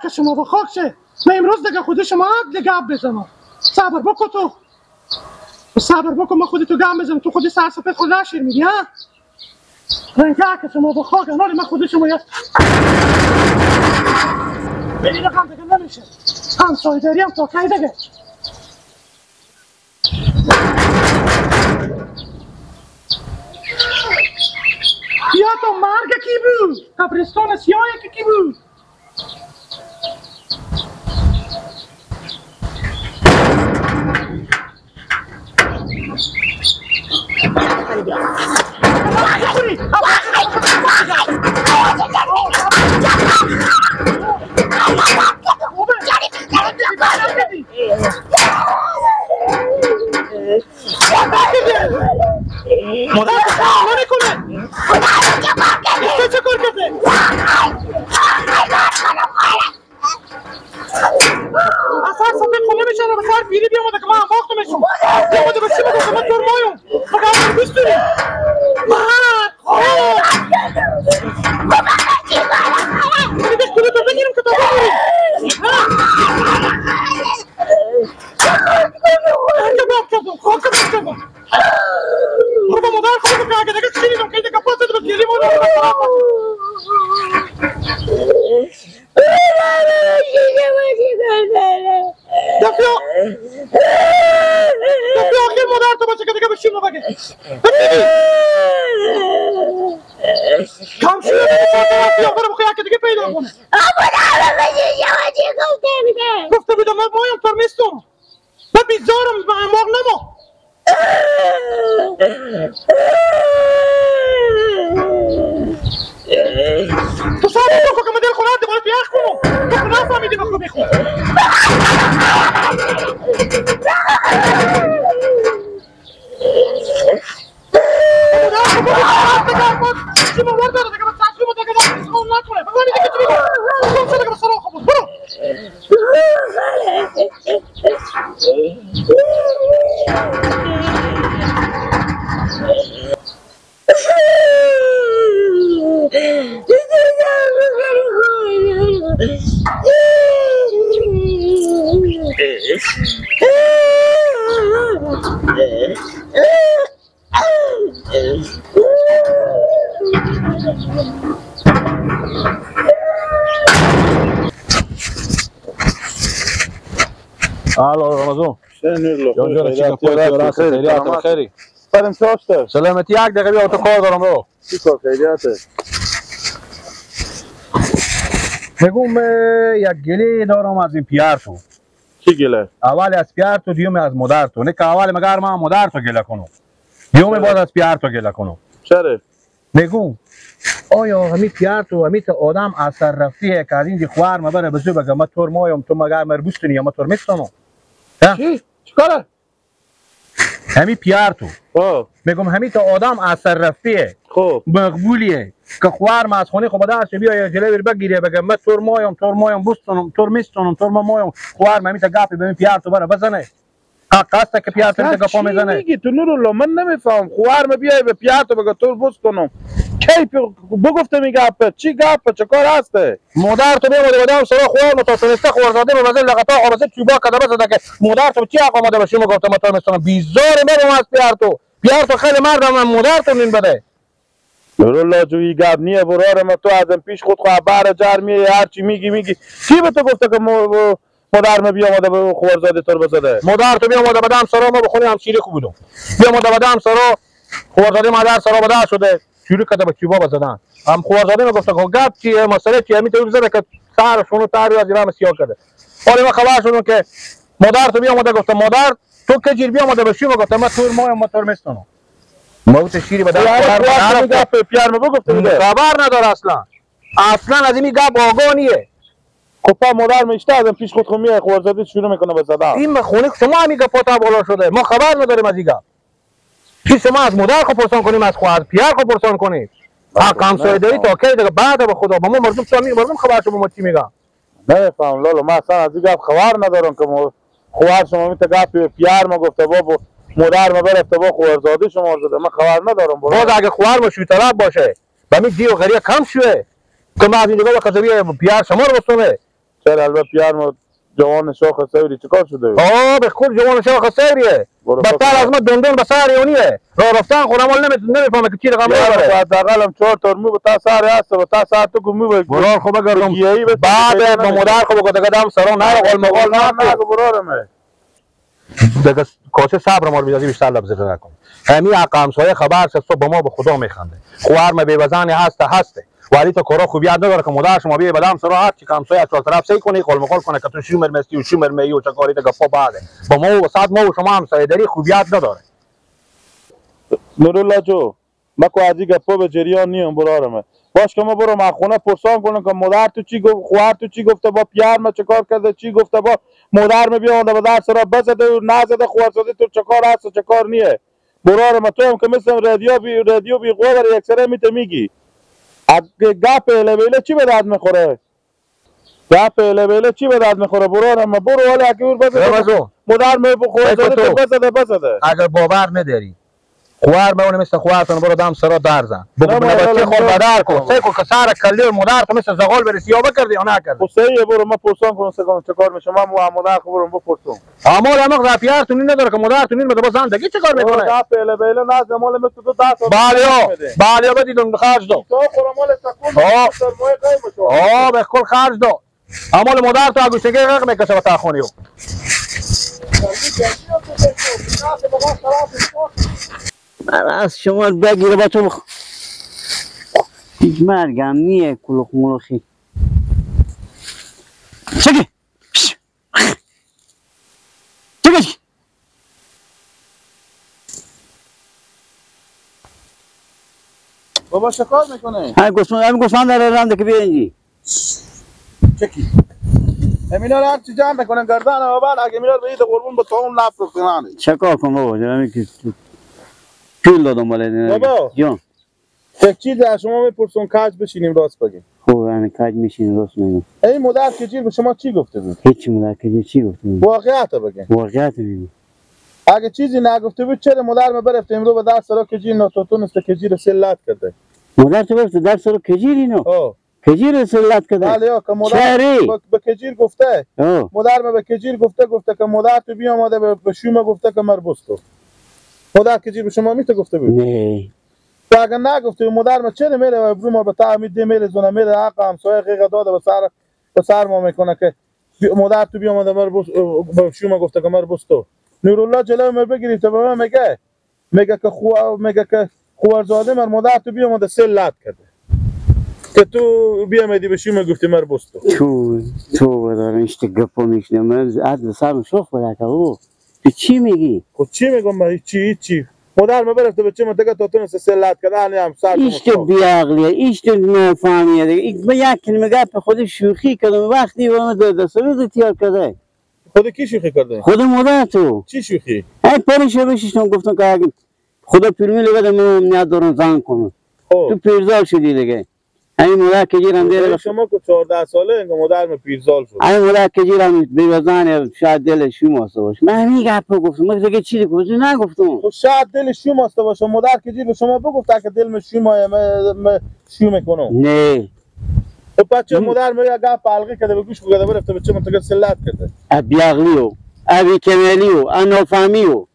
که شما با خاک شه. من امروز دیگه خود شما دیگه گپ بزنم. صبر بکن تو. صبر بکن من خودتو گپ بزنم. تو خودی سر سفید خود نشیر میگی ها؟ من که شما با خاک نالی من خود شما یه بلی رقم دیگه نمیشه. همسایه داری هم تا کی دیگه. یا تو مرگ کی بود؟ قبرستان سیاهی که کی بود؟ مادر کار نمیکنه. تو چه کار کرده؟ اصلا سفید خونه میشنه به سر بیری بیامده که من هم باختمشون. بیامده به چی بگو که من ترمایم مگه همون بیست داریم من بیش کنه تو بگیرم که تا بگیریم کباب کردم خواه کباب کردم برو با مادر خودم که اگه دیگه شیریدم که دیگه پاسد به گیریم و دفعه آخر مادر تو باشه که دیگه بشیم رو بگه کم شده دیگه چهار تا برو بخواه که دیگه پیدا کنه گفته بودم من مایم ترمیستم من بیزارم من اماغ نما تو صاحب بکن که من دل خونم دیگه باید بیخ کنم تو که نفهمیدی بخون بخون چی موار داره دیگه من تصمیم دیگه دارم سخون نکنه بگوانی دیگه چی بگم سخون شده که به سراغ بود برو الو رمضان خیریات خیری برم ساشته سلامتی یک دقیقه بیا تو کار دارم رو چی کار خیریاته بگم یک گلی دارم از این پیار تو چی گله؟ اول از پیار تو دیوم از مادر تو نه که اول مگر من مادر تو گله کنم دیوم بعد از پیار تو گله کنم چرا؟ بگم آیا همین پیار تو همین آدم از سر رفتیه که از این خوار مبره بزو بگم من تور مایم تو مگر مربوستنی یا من تور میستانم چی؟ چیکاره؟ همین پیار تو میگم همین تا آدم از سر رفتیه خب مقبولیه که خوار ما از خونه خب درش بیا یا جلوی بگیره بگم من تور مایم بوستونم تور میستونم تور مایم خوار ما همین تا گپی به پیار تو بره بزنه حق است که پیار تو گپا میزنه چی میگی تو نورالله من نمیفهم خوار ما بیای به پیار تو بگه تور بوستونم کی بگفته می گپه چی گپه چه کار هسته مادر تو میومده بدم سرا خوار متاسفانه خوارزاده به وزن لقطا آرزه چوبا کده بزده که مادر تو چی حق آمده بشه گفتم من تو میستونم بیزار میرم از پیار تو خیلی مردم من مادر تو نین بده نورالله جویی گپ نیه برار ما تو ازم پیش خود خبر جر میه هر چی میگی کی به تو گفته که مادر ما بیامده به خوارزاده تور بزده مادر تو بیامده بدم سرا ما بخونی هم شیری خوب بودم بیامده بدم سرا خوارزاده مادر سرا بده شده شروع کرده به چوبا بزدن هم خوارزاده میگفته که گپ چیه مسئله چیه میتونه بزنه که سرشونو تاری از ایران سیاه کرده ولی ما خبر شدم که مادر تو بیامده گفته مادر تو که جیر بیامده بشی گفته من تور مایم ما تور میستونم موت شیری بدن گپ پیار ما گفته خبر نداره اصلا از این گپ آگانیه خب مادر میشته ازم پیش خود میه خوارزاده شروع میکنه به زدن این خونه شما همین گپا تا بالا شده ما خبر نداریم از این گپ چی شما از مادر خو پرسان کنیم از خواهر پیار خو پرسان کنیم حق همسایه داری تا کی دیگه بعد به خدا با ما مردم خبر شما ما چی میگم نمیفهم لالا من اصلا از این گپ خبر ندارم که خوار شما میته گپ پیار ما گفته بابا مادر ما برفته با خوارزاده شما زده من خبر ندارم باز اگه خوار ما شوی طرف باشه به می دیو غریه کم شوه که ما از این دیگه قضیه پیار شما رو بسونه سر البته پیار ما جوان شاخ سوری چیکار شده؟ به کل جوان شاخ سوریه. بدتر از ما دندون به سر یونیه. راه رفتن خودم نمیفهمه که چی رقم میبره. حداقل هم 4 تا مو به تا سر هست و تا ساعت تو میبره. برار خوب گردم. بعد با مادر خوب گفتم سرا نه قول مقال نه برارم. دیگه کوچه صبر ما بیادی بیشتر لبز نکن. همین اقامسای خبر است با ما به خدا میخنده. خوار ما بی‌وزن هسته. ولی تو کارا خوب یاد نداره که مادر شما بیه بدم سرا هر چی کامسای از طرف سعی کنی قول مقال کنه که تو شومر مستی و شومر می و چکاری تا گپا بعده. با ما و صد ما و شما هم سایداری خوب یاد نداره. نورالله جو ما کو ازی گپا به جریان نیم برارم. باش که ما برو ما خونه پرسان کنم که مادر تو چی گفت، خوار تو چی گفته، با پیار ما چیکار کرده، چی گفته، با مادر می بیاد به در سرا بزده و نزده خوار زده تو چیکار هست و چیکار نیه. برارم تو هم که مثل رادیو بی قوار یکسره میگی. اگه گپ لبیله چی به درد میخوره؟ گپ لبیله چی به درد میخوره برارم ما برو ولی اگه اون بزده مادر می بخوره بزده. اگر باور نداری خوار بونه مثل خوارتون برو دم سرا درزن بگو بچه خود بدر کن سه کو کسار کلی مادر تو مثل زغال برسی یا بکردی یا نکردی حسین برو ما پرسان کنم سگان چیکار میشه ما مادر خو برم بپرسم اما امق رفیارتون نداره که مادرتون این با زندگی چیکار میکنه گپ لبیله ناز مال مثل تو دست بالیا بدیدون خرج دو تو خرمال تکون سرمایه قیمت به کل خرج دو اما مادر تو اگوشگی رق میکشه تا خونیو از شما بگیره با تو هیچ مرگم نیه کلوخ ملوخی چگه بابا شکار میکنه همین گوسفند داره رنده که بیا اینجی چکی همینا رو هر چی جمع بکنن گردن و بعد اگه میرد به اید قربون به تاون نفت کنانه چکار کن بابا جنمی که پول دادم بالا بابا جان یک چیز از شما میپرسون کج بشینیم راست بگیم خوب همین کج میشین راست میگم این مادر کجیر به شما چی گفته بود؟ هیچی مادر کجیر چی گفته بود؟ واقعیت بگیم واقعیت میگم اگه چیزی نگفته بود چرا مادر ما برفت امرو به در سرا کجیر نتونسته کجیر سلت کرده مادر تو برفت در سرا کجیری نو کجیر سلت کرده بله یا که مادر به کجیر گفته مادر ما به کجیر گفته که مادر تو بیا آماده به شوم گفته که مربوستو مادر کجیر به شما میته گفته بود نه تو اگه نگفته مادر ما چرا میره ابرو ما به تعمید میره زونه میره حق همسایه غیغ داده به سر ما میکنه که مادر تو بیا آماده به شوم گفته که مربوستو نورالله جلوی من بگیرید تا به من میگه که خوارزاده من مادر تو بیا آماده سلت کرده که تو بیا آمدی به شوم گفتی مربوستو تو بدارم اشت گپا میکنه من از سرم شوخ بده که او تو چی میگی؟ خب چی میگم من هیچی مادر ما برفته بچه من دیگه تا تونسته سلت کرده الان هم سر ایشت بیعقلیه ایشت نفهمیه دیگه من یک کلمه گپ خود شوخی کردم وقتی با من دستاویز تیار کرده خود کی شوخی کرده؟ خود مادر تو چی شوخی؟ ای پریشه بشیشتم گفتم که اگه خدا پیرمی لگه من ندارم زن کنم تو پیرزال شدی دیگه همین مادر کجیرم دیگه شما که 14 ساله انگار مادر من پیرزال شد همین مادر کجیرم بیوزن شاید دل شوماسته باشه من همین گپ گفتم من دیگه چیزی گفتم نگفتم خب شاید دل شوماسته باشه مادر کجیر به شما بگفت که دل شومه من شوم کنم نه خب بچه مادر من یه گپ حلقه کرده به گوش کرده برفته بچه من تگه سلت کرده بیعقلیو ابی کمالیو انافهمیو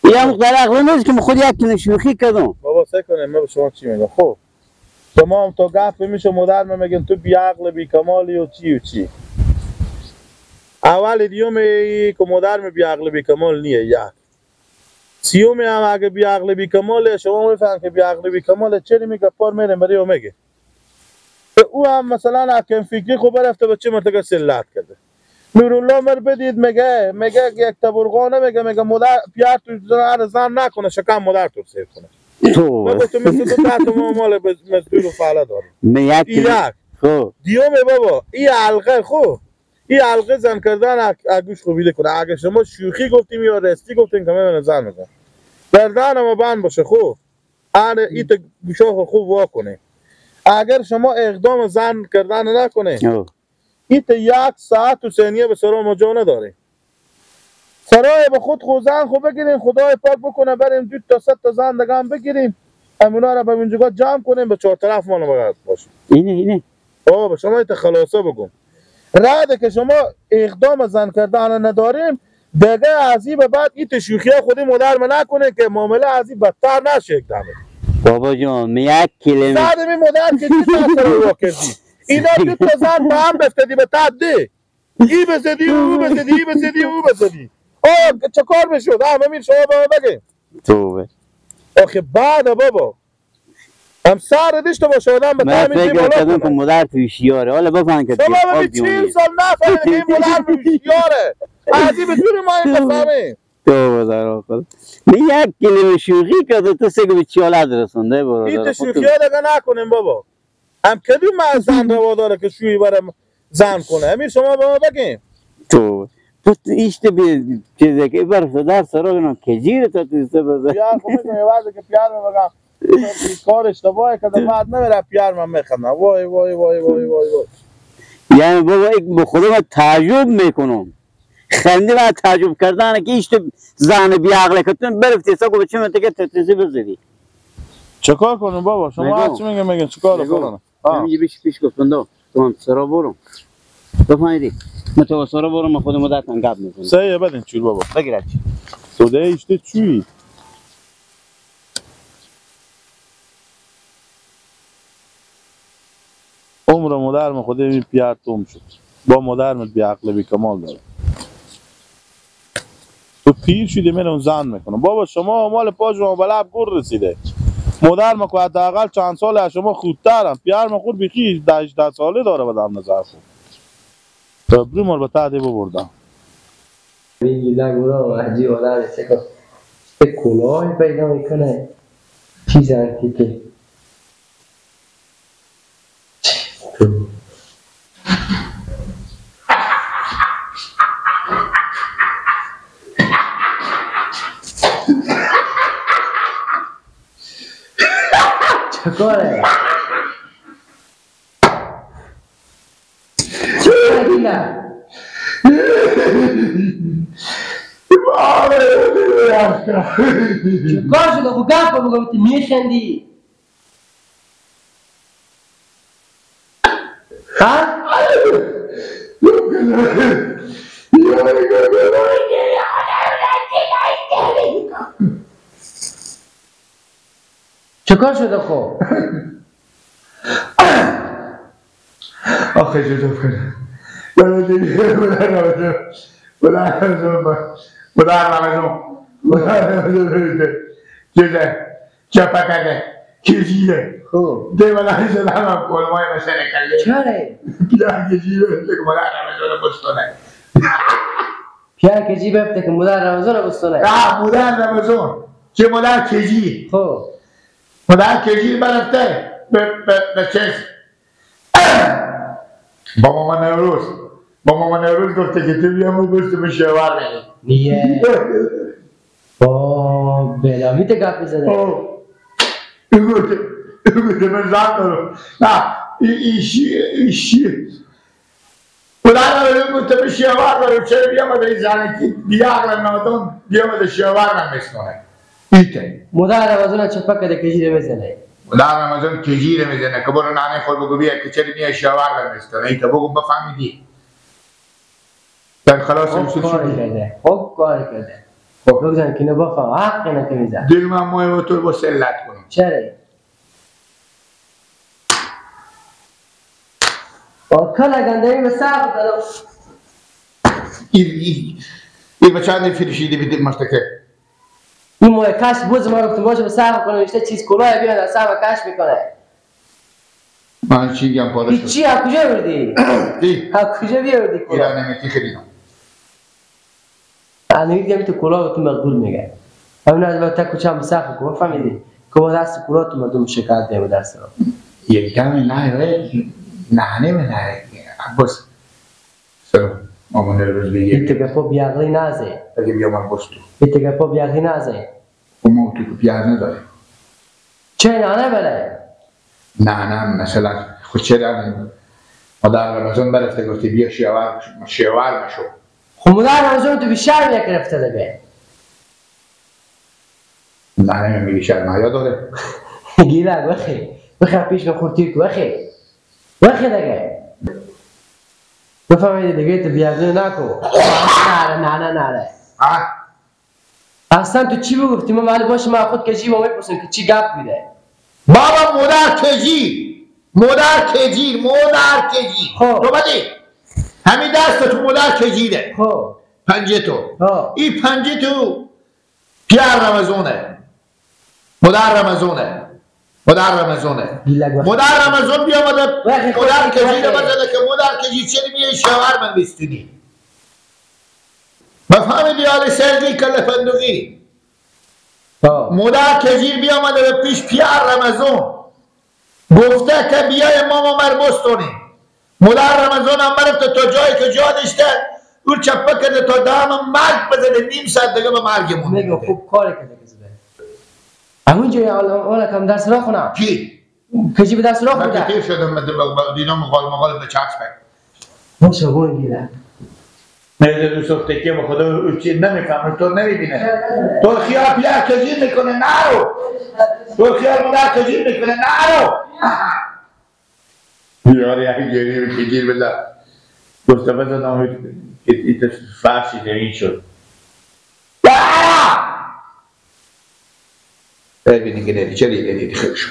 یا مقدر نیست که من خود یک کنه شوخی کردم بابا سعی کنه من به شما چی میگم خب شما هم تا گپ میشه مادر من میگن تو بی عقل بی کمالی و چی اول دیومی که مادر من بی عقل بی کمال نیه یک سیومی هم اگه بی عقل بی کماله شما میفهمن که بی عقل بی کماله چرا میگه پار میره بری و میگه او هم مثلا حکم فکری خوب رفته بچه منطقه سلت کرده نورالله مر بدید میگه یک تبرغانه میگه مادر پیار تو زن نکنه شکم مادر تو سیف کنه تو مثل تو تحت مال مزدور و فعلا دارم یک دیومه بابا این حلقه خوب این حلقه زن کردن اگوش خوبیده کنه اگه شما شوخی گفتیم یا رستی گفتیم که من زن میکنم گردن ما بند باشه خوب این تا گوشا خوب وا کنه اگر شما اقدام زن کردن نکنه این تا 1 ساعت و ثانیه به سرا ما جا نداره سرای به خود زن خوب بگیریم خدای پاک بکنه بریم 2 تا 3 تا زن دیگه هم بگیریم همونا رو به اونجا جمع کنیم به 4 طرف ما رو باشیم اینه بابا شما ایت خلاصه بگم رده که شما اقدام زن کردن نداریم دیگه از این به بعد این تشویخی خودی مادر من نکنه که معامله از این بدتر نشه اقدامه. بابا جان می یک کلمه زدم این مادر که چی تاثیر رو کردی اینا دو تا زن با هم بفتدی به تب ده ای بزدی او بزدی ای بزدی او بزدی چه کار بشد همین شما به ما بگه توبه آخه بعد بابا هم سر داشته باشه آدم به من فکر کردم که مادر تویشیاره حالا بفهم که شما به 40 سال نفهمید که این مادر تویشیاره از این بطور ما این بفهمیم توبه در آخر می یک کلمه شوخی کرده تو سگو به چی حالت رسونده برادر این تشویخی ها دیگه نکنیم بابا هم کدوم من زن روا داره که شوی برم زن کنه همین شما به ما بگیم تو ایشته بی چیزه که برفته در سراغ اینا کجیره تا توسته بزن پیار خب میگم یه وقتی که پیار من بگم کار اشتباهه که بعد نمیره پیار من میخندم وای وای وای وای وای یعنی بابا به خودم تعجب میکنم خنده و تعجب کردن که ایشته زن بی عقله که تو برفتی ساکو به چی منطقه که تتریزی بزدی چه کار کنم بابا شما هر چی میگم چه کار کنم همینجا پیش گفتن تو هم سرا برو بفهمیدی من تو سرا برو من خودم مدتن گپ میکنم سایه بدین چول بابا بگیرد تو ده ایشته چوی عمر مادرم خود این پیار توم شد با مادرمت بی عقل بی کمال داره تو پیر شدی من اون زن میکنم بابا شما مال پا شما به لب گور رسیده مادرم که حداقل چند ساله از شما خودترم پیارم خود بیخی 18 ساله داره بدم نظر خود تو بری مال به تعدی ببردم میگیلا گورا عجیب آدم است که کلاهی پیدا میکنه چیزی که چکاره چکاره دینا چکار شده خود گفت بگم تو میخندی ها؟ چکار شده خب؟ آخه چطور کنه چیزه چپکده کشیده دیوالایی شده هم کلمای مسئله کلیه چره؟ پیار کشیده که مادر رمضان بستانه پیار کجی بفته که مادر رمضان بستانه مادر رمضان چه مادر کجی خب مادر کجی برفته به چیز با ماما نوروز گفته که تو بیامو گوشت به شوار بگی نیه با بلامی تا گفت بزده این گفته من زن دارم نه ایشی مادر رمضان گفته به شوار دارم چرا بیامده زنه که بیاقل نادون بیامده شوار نمیستانه ایته مادر رمضان چپک کده کجی رو بزنه مادر رمضان کجی رو میزنه که برو نانه خود بگو بیا که چرا میای شوار نمیستانه ایته بگو بفهمیدی در خلاص خوب کاری کرده خوب کاری کرده خب بگذارم که نبافه حق اینه که میزن دل من مهم تو با سلت کنم چرا؟ کل گنده ای به ساق دارم این بچه هنده فریشیده بیدید مشتکه این موی کش بوز ما گفتم باشه به ساق کنم اشته چیز کلاه بیان در ساق کش میکنه من چی گم پاده شد چی ها کجا بردی؟ ها کجا بیاردی کلاه؟ ایران نمیتی خریدم نمید گمی تو کلاه تو مقدول میگه همین از باید تا کچه هم ساق کنم فهمیدی؟ که با دست کلاه تو مردم شکایت دیم در سرا یک کمی نه نمیده عباس سلام مامان روز بگیر ایت گپا بیاغلی نازه بگی بیا من بستو ایت گپا بیاغلی نازه اما تو که پیار نداره چه نه بله نه مثلا خود چرا مادر رمضان برفته گفتی بیا شیوار مشو خب مادر رمضان تو بیشتر نگرفته دیگه نه میگی شرمایا داره گیره بخی پیش نخورتی که بخی دیگه بفهمیدی دیگه تو بیازه نکو. نه. اصلا تو چی بگفتی؟ ما ولی باشه من خود کجی با میپرسیم که چی گپ بوده. بابا مادر کجیر خب تو بدی همین دست تو مادر کجیره. خب پنجه تو این پنجه تو پیار رمزونه مادر رمزونه مادر رمزون بیامده مادر کجیره بزده که مادر کجیر چلی بیه شوهر من بستونی بفهمیدی حال سرگی کل فندقی مادر کجیر بیامده به پیش پیار رمزون گفته که بیای ماما مربستونی مادر رمزون هم برفته تا جایی که جا داشته او چپه کرده تا دام مرگ بزده نیم ساعت دیگه به مرگ مونده میگم خوب کاری کرده که زده همونجا اولا کم درس را خونم کی؟ کجی به درس را من خونم کتیر شدم دیدم مقال به چکس بک باشه گونه گیره میده دو سفته که به خدا او چیز نمیفهم تو نمیبینه تو خیال پیار کجیر میکنه نرو تو خیال مادر کجیر میکنه نرو یاری یکی گریه به کجیر بده گفته بزدم ایت فرشی زمین شد ببینی که نیدی چه دیدی خیلی شد